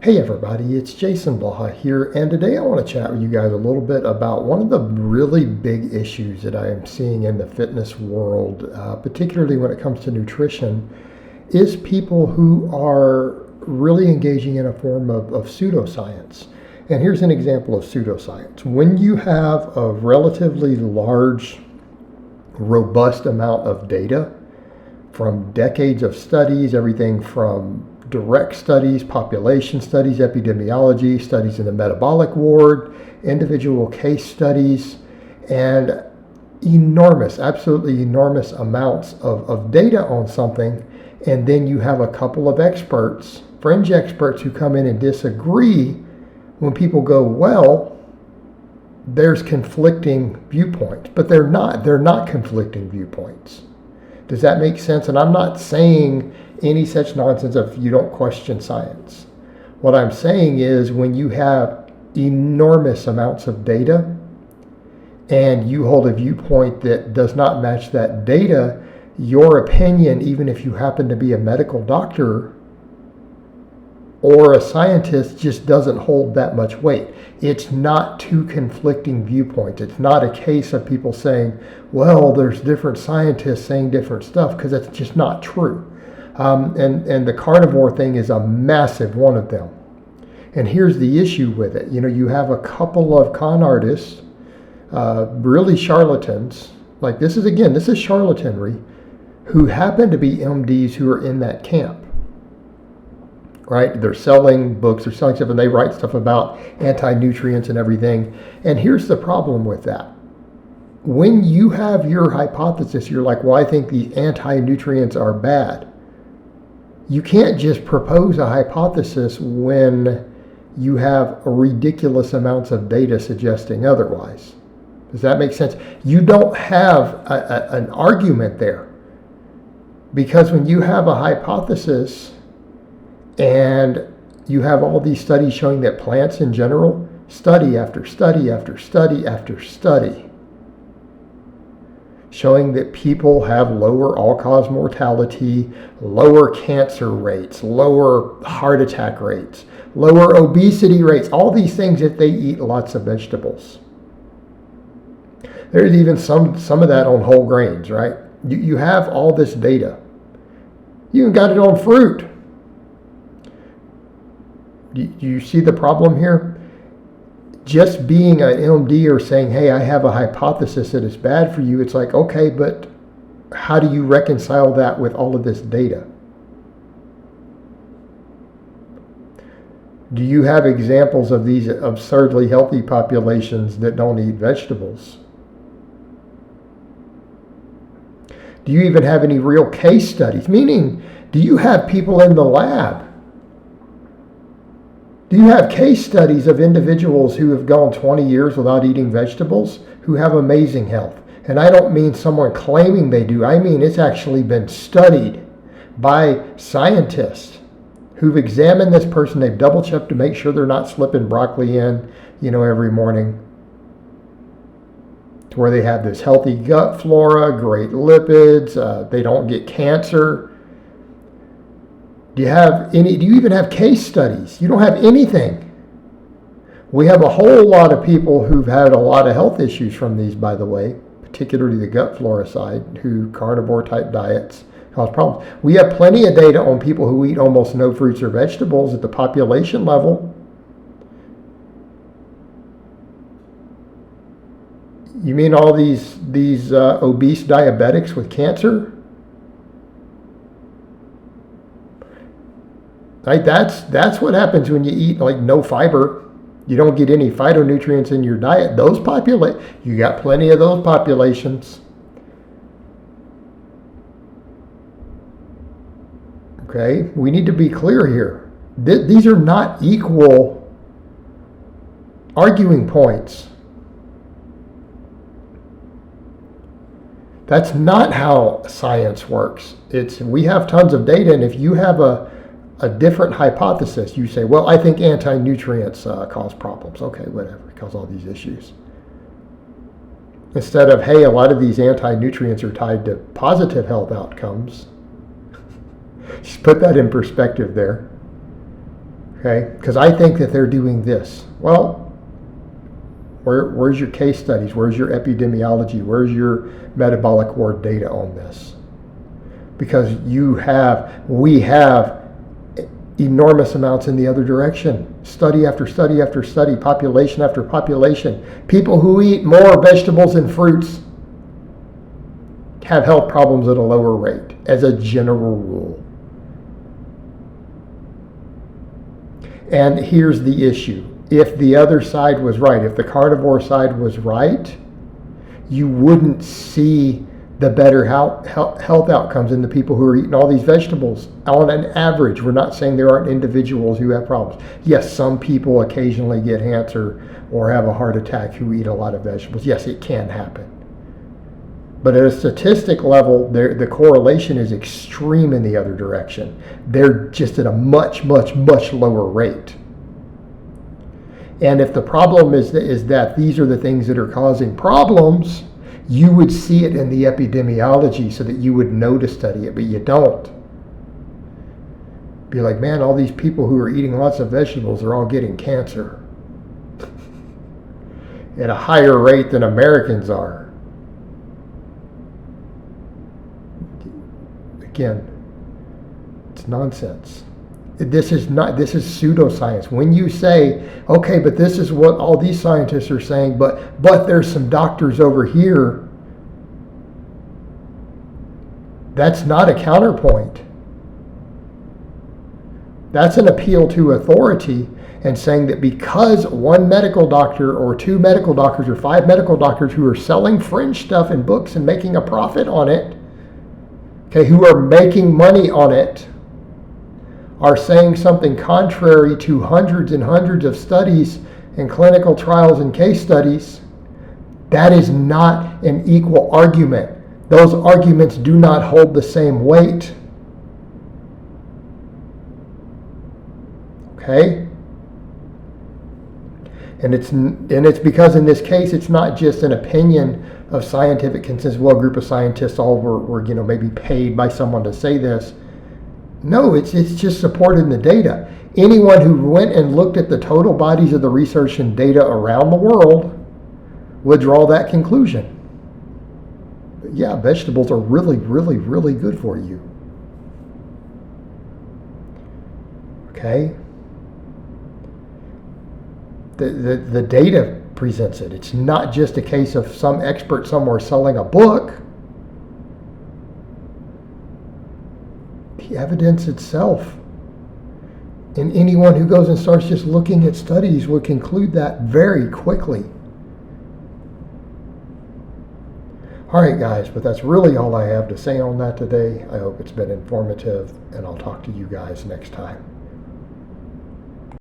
Hey everybody, it's Jason Blaha here, and today I want to chat with you guys a little bit about one of the really big issues that I am seeing in the fitness world, particularly when it comes to nutrition, is people who are really engaging in a form of pseudoscience. And here's an example of pseudoscience. When you have a relatively large, robust amount of data from decades of studies, everything from direct studies, population studies, epidemiology, studies in the metabolic ward, individual case studies, and enormous, absolutely enormous amounts of data on something. And then you have a couple of experts, fringe experts, who come in and disagree when people go, well, there's conflicting viewpoints. But they're not conflicting viewpoints. Does that make sense? And I'm not saying any such nonsense of you don't question science. What I'm saying is when you have enormous amounts of data and you hold a viewpoint that does not match that data, your opinion, even if you happen to be a medical doctor or a scientist, just doesn't hold that much weight. It's not two conflicting viewpoints. It's not a case of people saying, well, there's different scientists saying different stuff, because that's just not true. And the carnivore thing is a massive one of them. And here's the issue with it. You have a couple of con artists, really charlatans, like this is charlatanry, who happen to be MDs who are in that camp. Right? They're selling books, they're selling stuff, and they write stuff about anti-nutrients and everything. And here's the problem with that. When you have your hypothesis, you're like, well, I think the anti-nutrients are bad. You can't just propose a hypothesis when you have ridiculous amounts of data suggesting otherwise. Does that make sense? You don't have an argument there. Because when you have a hypothesis and you have all these studies showing that plants in general, study after study after study after study, showing that people have lower all-cause mortality, lower cancer rates, lower heart attack rates, lower obesity rates, all these things if they eat lots of vegetables. There's even some of that on whole grains, right? You have all this data. You even got it on fruit. Do you see the problem here? Just being an MD or saying, hey, I have a hypothesis that it's bad for you, it's like, okay, but how do you reconcile that with all of this data? Do you have examples of these absurdly healthy populations that don't eat vegetables? Do you even have any real case studies? Meaning, do you have people in the lab? Do you have case studies of individuals who have gone 20 years without eating vegetables who have amazing health? And I don't mean someone claiming they do. I mean it's actually been studied by scientists who've examined this person. They've double checked to make sure they're not slipping broccoli in, every morning. To where they have this healthy gut flora, great lipids, they don't get cancer. Do you even have case studies? You don't have anything. We have a whole lot of people who've had a lot of health issues from these, by the way, particularly the gut flora side, who carnivore type diets cause problems. We have plenty of data on people who eat almost no fruits or vegetables at the population level. You mean all these obese diabetics with cancer? Right, that's what happens when you eat like no fiber. You don't get any phytonutrients in your diet. You got plenty of those populations. Okay, we need to be clear here. These are not equal arguing points. That's not how science works. We have tons of data, and if you have a different hypothesis, you say, well, I think anti-nutrients cause problems. Okay, whatever, cause all these issues. Instead of, hey, a lot of these anti-nutrients are tied to positive health outcomes. Just put that in perspective there. Okay, because I think that they're doing this. Well, where's your case studies? Where's your epidemiology? Where's your metabolic ward data on this? Because we have enormous amounts in the other direction. Study after study after study, population after population. People who eat more vegetables and fruits have health problems at a lower rate, as a general rule. And here's the issue. If the other side was right, if the carnivore side was right, you wouldn't see the better health outcomes in the people who are eating all these vegetables. On an average, we're not saying there aren't individuals who have problems. Yes, some people occasionally get cancer or have a heart attack who eat a lot of vegetables. Yes, it can happen. But at a statistic level, the correlation is extreme in the other direction. They're just at a much, much, much lower rate. And if the problem is that these are the things that are causing problems, you would see it in the epidemiology so that you would know to study it, but you don't. Be like, man, all these people who are eating lots of vegetables are all getting cancer at a higher rate than Americans are. Again, it's nonsense. This is pseudoscience. When you say, okay, but this is what all these scientists are saying, but there's some doctors over here, that's not a counterpoint. That's an appeal to authority and saying that because one medical doctor or two medical doctors or five medical doctors who are selling fringe stuff in books and making a profit on it, okay, who are making money on it, are saying something contrary to hundreds and hundreds of studies and clinical trials and case studies, that is not an equal argument. Those arguments do not hold the same weight. Okay? And it's because in this case, it's not just an opinion of scientific consensus. Well, a group of scientists all were maybe paid by someone to say this. No, it's just supported in the data. Anyone who went and looked at the total bodies of the research and data around the world would draw that conclusion. But yeah, vegetables are really, really, really good for you. Okay? The data presents it. It's not just a case of some expert somewhere selling a book. The evidence itself, and anyone who goes and starts just looking at studies would conclude that very quickly. All right, guys, but that's really all I have to say on that today. I hope it's been informative, and I'll talk to you guys next time.